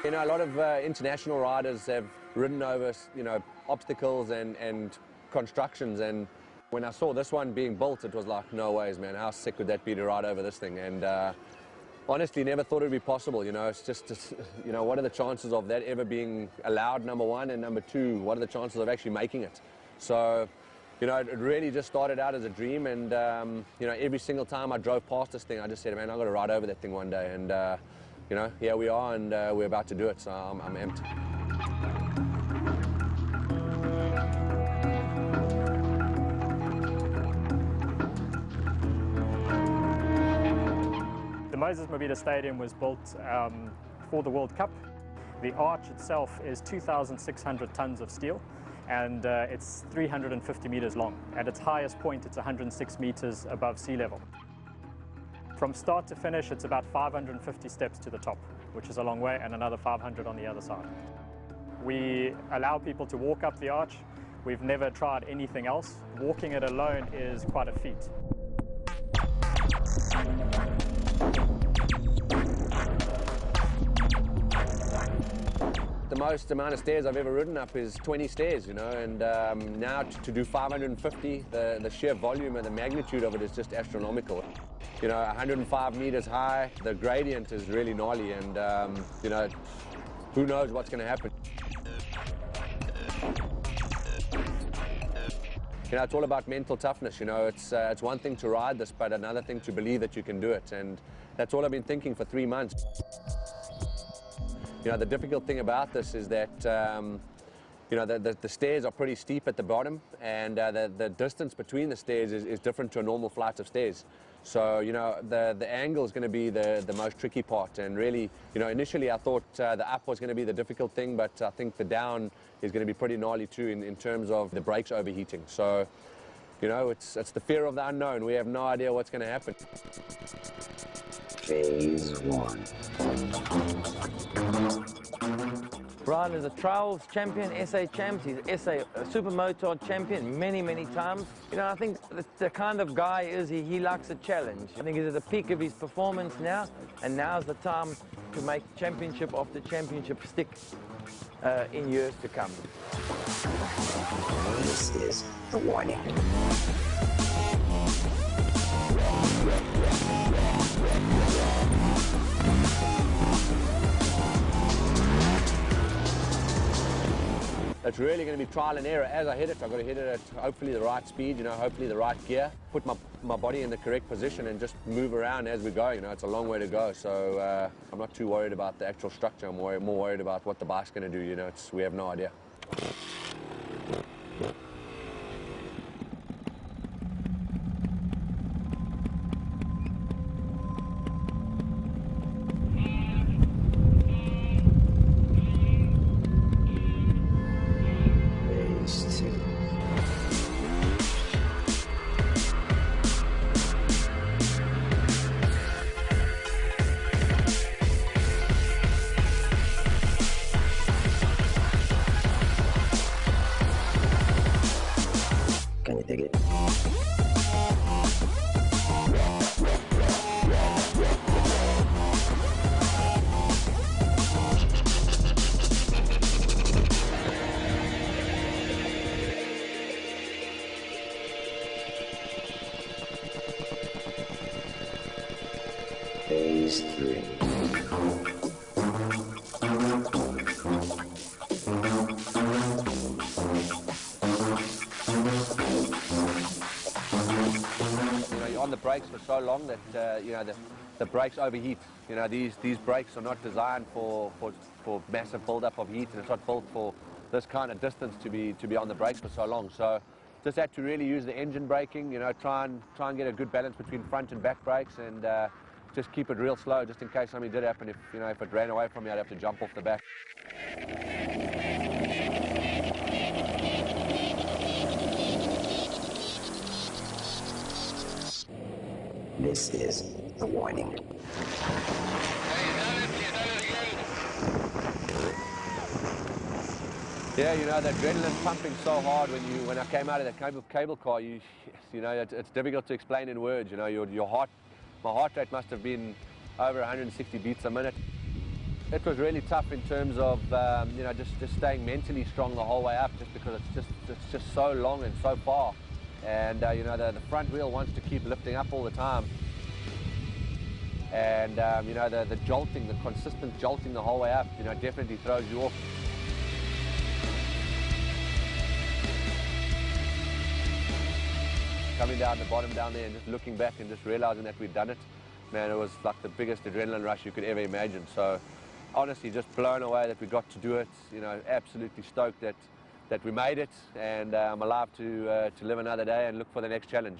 You know, a lot of international riders have ridden over, you know, obstacles and constructions, and when I saw this one being built, it was like, no ways, man, how sick would that be to ride over this thing? And honestly, never thought it would be possible, you know. It's just, you know, what are the chances of that ever being allowed, number one, and number two, what are the chances of actually making it? So, you know, it really just started out as a dream, and, you know, every single time I drove past this thing, I just said, man, I've got to ride over that thing one day, and, you know, here we are, and we're about to do it, so I'm amped. The Moses Mabhida Stadium was built for the World Cup. The arch itself is 2,600 tons of steel, and it's 350 meters long. At its highest point, it's 106 meters above sea level. From start to finish, it's about 550 steps to the top, which is a long way, and another 500 on the other side. We allow people to walk up the arch. We've never tried anything else. Walking it alone is quite a feat. The most amount of stairs I've ever ridden up is 20 stairs, you know, and now to do 550, the sheer volume and the magnitude of it is just astronomical. You know, 105 meters high, the gradient is really gnarly, and, you know, who knows what's going to happen. You know, it's all about mental toughness, you know. It's one thing to ride this, but another thing to believe that you can do it, and that's all I've been thinking for 3 months. You know, the difficult thing about this is that, you know, the stairs are pretty steep at the bottom, and the distance between the stairs is different to a normal flight of stairs. So, you know, the angle is going to be the most tricky part, and really, you know, initially I thought the up was going to be the difficult thing, but I think the down is going to be pretty gnarly too in terms of the brakes overheating. So, you know, it's the fear of the unknown. We have no idea what's going to happen. Phase 1. Brian is a trials champion, SA champs. He's SA super motard champion many, many times. You know, I think the kind of guy is he likes a challenge. I think he's at the peak of his performance now, and now's the time to make championship after championship stick in years to come. This is the warning. It's really going to be trial and error. As I hit it, I've got to hit it at hopefully the right speed, you know, hopefully the right gear, put my body in the correct position and just move around as we go. You know, it's a long way to go, so I'm not too worried about the actual structure. I'm more worried about what the bike's going to do, you know. We have no idea. Can you dig it? Phase 3. On the brakes for so long that you know the brakes overheat. You know, these brakes are not designed for massive build-up of heat, and it's not built for this kind of distance to be on the brakes for so long. So just had to really use the engine braking. You know, try and get a good balance between front and back brakes, and just keep it real slow, just in case something did happen. If it ran away from me, I'd have to jump off the back. This is the warning. Yeah, you know, the adrenaline pumping so hard when I came out of the cable car. You know, it's difficult to explain in words. You know, my heart rate must have been over 160 beats a minute. It was really tough in terms of you know, just staying mentally strong the whole way up, just because it's just so long and so far, and you know, the front wheel wants to keep lifting up all the time, and you know, the jolting, the consistent jolting the whole way up, you know, definitely throws you off. Coming down the bottom down there and just looking back and just realizing that we'd done it, man, it was like the biggest adrenaline rush you could ever imagine. So honestly, just blown away that we got to do it, you know, absolutely stoked that we made it, and I'm alive to live another day and look for the next challenge.